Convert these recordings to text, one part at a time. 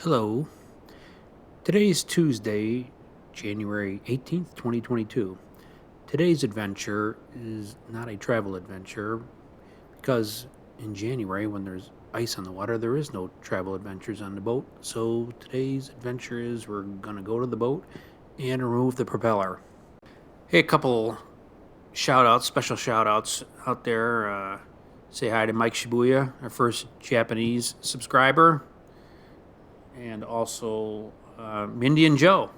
Hello. Today's Tuesday, January 18th, 2022. Today's adventure is not a travel adventure because in January, when there's ice on the water, there is no travel adventures on the boat. So today's adventure is we're going to go to the boat and remove the propeller. Hey, a couple special shout outs out there. Say hi to Mike Shibuya, our first Japanese subscriber, and also Mindy and Joe.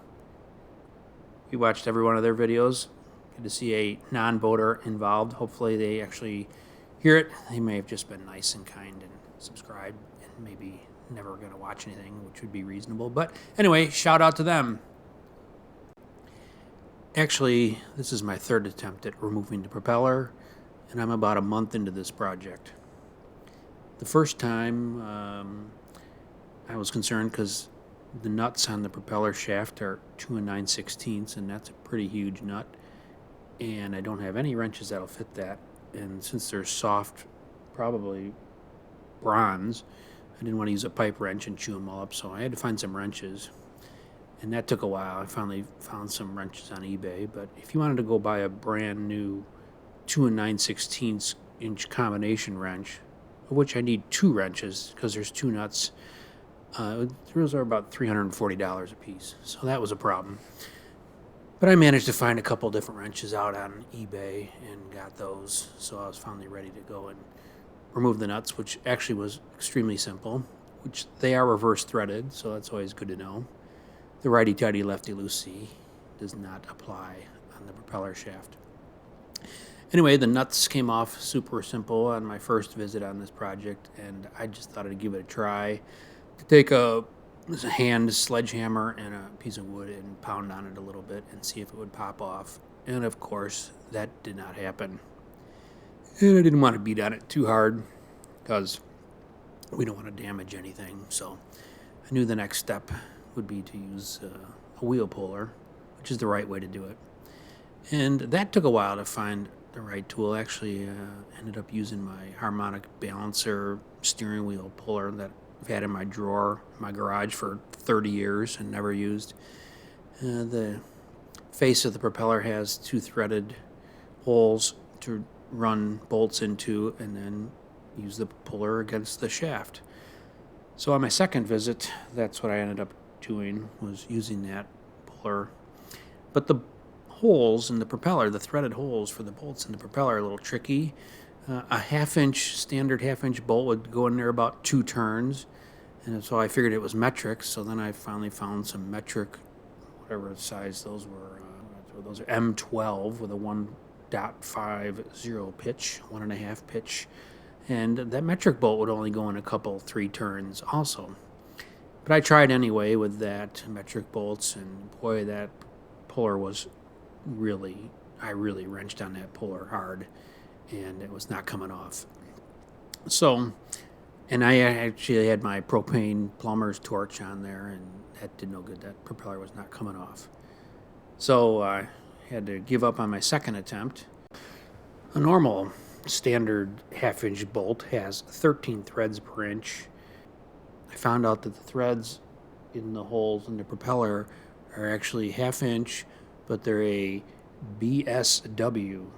We watched every one of their videos. Good to see a non-boater involved. Hopefully they actually hear it. They may have just been nice and kind and subscribed and maybe never going to watch anything, which would be reasonable. But anyway, shout out to them. Actually, this is my third attempt at removing the propeller, and I'm about a month into this project. The first time I was concerned because the nuts on the propeller shaft are 2 9/16, and that's a pretty huge nut. And I don't have any wrenches that'll fit that. And since they're soft, probably bronze, I didn't want to use a pipe wrench and chew them all up, so I had to find some wrenches. And that took a while. I finally found some wrenches on eBay. But if you wanted to go buy a brand new 2 9/16 inch combination wrench, of which I need two wrenches because there's two nuts, those are about $340 a piece, so that was a problem. But I managed to find a couple different wrenches out on eBay and got those, so I was finally ready to go and remove the nuts, which actually was extremely simple, which they are reverse threaded, so that's always good to know. The righty-tighty, lefty-loosey does not apply on the propeller shaft. Anyway, the nuts came off super simple on my first visit on this project, and I just thought I'd give it a try. To take a hand sledgehammer and a piece of wood and pound on it a little bit and see if it would pop off. And of course, that did not happen. And I didn't want to beat on it too hard because we don't want to damage anything. So I knew the next step would be to use a wheel puller, which is the right way to do it. And that took a while to find the right tool. Actually, ended up using my harmonic balancer steering wheel puller that I've had in my drawer in my garage for 30 years and never used. The face of the propeller has two threaded holes to run bolts into and then use the puller against the shaft. So on my second visit, that's what I ended up doing, was using that puller. But the holes in the propeller, the threaded holes for the bolts in the propeller, are a little tricky. A standard half-inch bolt would go in there about 2 turns, and so I figured it was metric. So then I finally found some metric, whatever size those were. Those are M12 with a 1.50 pitch, 1.5 pitch, and that metric bolt would only go in a couple 3 turns also. But I tried anyway with that metric bolts, and boy, that puller was I really wrenched on that puller hard, and it was not coming off. So, and I actually had my propane plumber's torch on there, and that did no good. That propeller was not coming off. So I had to give up on my second attempt. A normal standard half-inch bolt has 13 threads per inch. I found out that the threads in the holes in the propeller are actually half-inch, but they're a BSW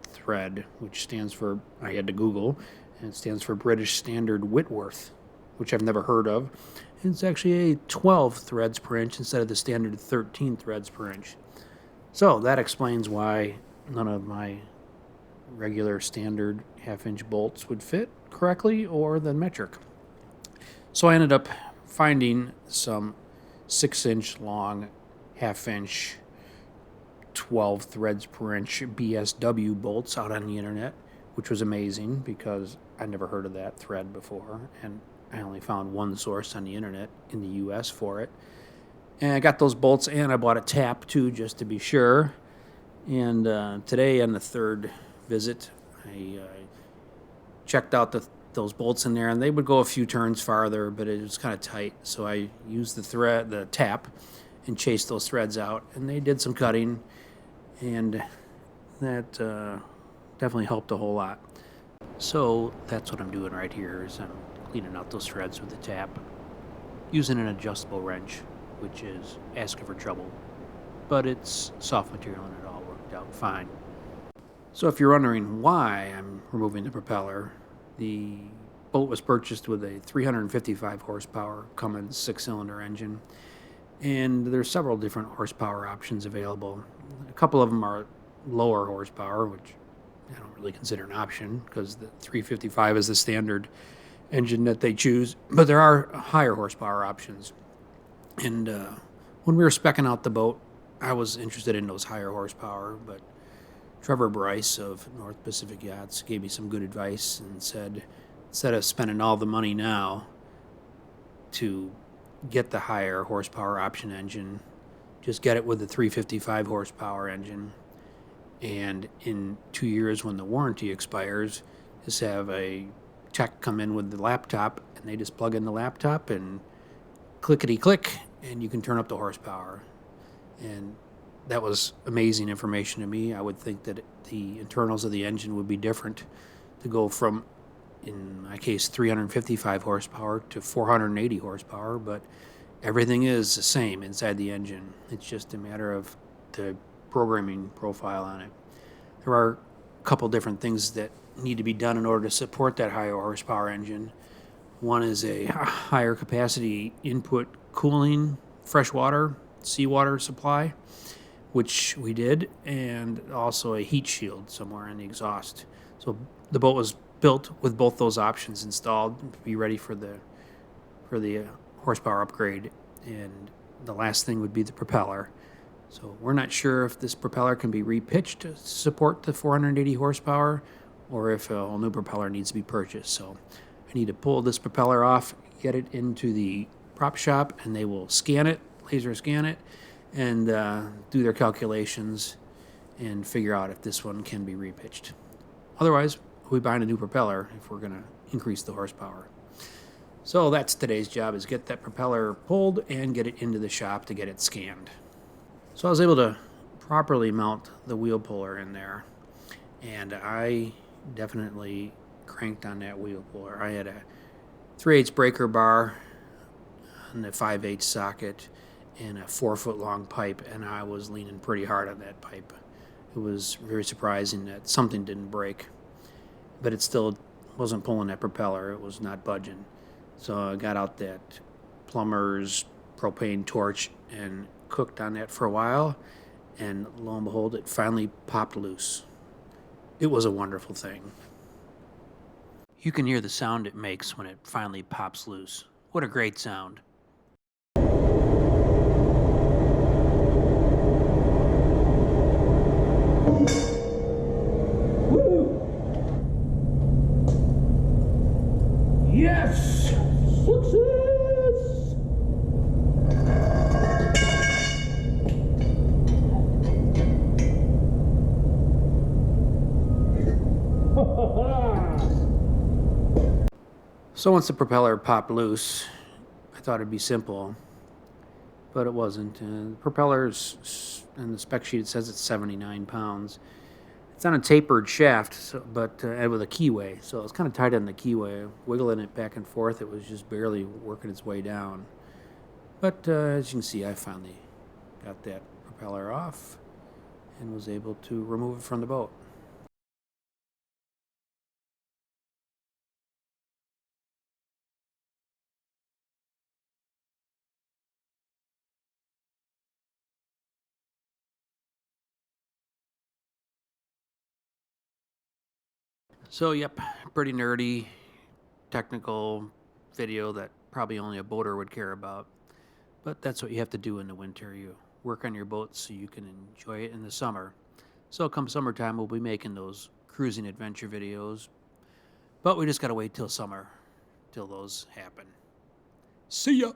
thread, which stands for, I had to Google, and it stands for British Standard Whitworth, which I've never heard of. And it's actually a 12 threads per inch instead of the standard 13 threads per inch. So that explains why none of my regular standard half-inch bolts would fit correctly or the metric. So I ended up finding some 6-inch long, half-inch, 12 threads per inch BSW bolts out on the internet, which was amazing because I never heard of that thread before, and I only found one source on the internet in the US for it. And I got those bolts, and I bought a tap too, just to be sure. And today on the third visit, I checked out those bolts in there, and they would go a few turns farther, but it was kind of tight. So I used the tap, and chased those threads out, and they did some cutting, and that definitely helped a whole lot. So that's what I'm doing right here, is I'm cleaning out those threads with the tap. using an adjustable wrench, which is asking for trouble. But it's soft material and it all worked out fine. So if you're wondering why I'm removing the propeller, the boat was purchased with a 355 horsepower Cummins 6-cylinder engine, and there's several different horsepower options available. A couple of them are lower horsepower, which I don't really consider an option because the 355 is the standard engine that they choose, but there are higher horsepower options. And when we were speccing out the boat, I was interested in those higher horsepower, but Trevor Bryce of North Pacific Yachts gave me some good advice and said, instead of spending all the money now to get the higher horsepower option engine, just get it with the 355 horsepower engine. And in 2 years, when the warranty expires, just have a tech come in with the laptop, and they just plug in the laptop and clickety click, and you can turn up the horsepower. And that was amazing information to me. I would think that the internals of the engine would be different to go from, in my case, 355 horsepower to 480 horsepower, but everything is the same inside the engine. It's just a matter of the programming profile on it. There are a couple different things that need to be done in order to support that higher horsepower engine. One is a higher capacity input cooling freshwater, seawater supply, which we did, and also a heat shield somewhere in the exhaust. So the boat was built with both those options installed to be ready for the horsepower upgrade. And the last thing would be the propeller. So we're not sure if this propeller can be repitched to support the 480 horsepower or if a whole new propeller needs to be purchased. So I need to pull this propeller off, get it into the prop shop, and they will scan it, laser scan it, and do their calculations and figure out if this one can be repitched. Otherwise, we'll be buying a new propeller if we're going to increase the horsepower. So that's today's job, is get that propeller pulled and get it into the shop to get it scanned. So I was able to properly mount the wheel puller in there, and I definitely cranked on that wheel puller. I had a 3/8 breaker bar and a 5/8 socket and a 4-foot long pipe, and I was leaning pretty hard on that pipe. It was very surprising that something didn't break, but it still wasn't pulling that propeller. It was not budging. So I got out that plumber's propane torch and cooked on that for a while, and lo and behold, it finally popped loose. It was a wonderful thing. You can hear the sound it makes when it finally pops loose. What a great sound. Yes! Success! So once the propeller popped loose, I thought it'd be simple, but it wasn't. The propeller's, in the spec sheet, it says it's 79 pounds. It's on a tapered shaft, but with a keyway, so it's kind of tight on the keyway. Wiggling it back and forth, it was just barely working its way down. But as you can see, I finally got that propeller off and was able to remove it from the boat. So, yep, pretty nerdy, technical video that probably only a boater would care about. But that's what you have to do in the winter. You work on your boat so you can enjoy it in the summer. So come summertime, we'll be making those cruising adventure videos. But we just got to wait till summer till those happen. See ya!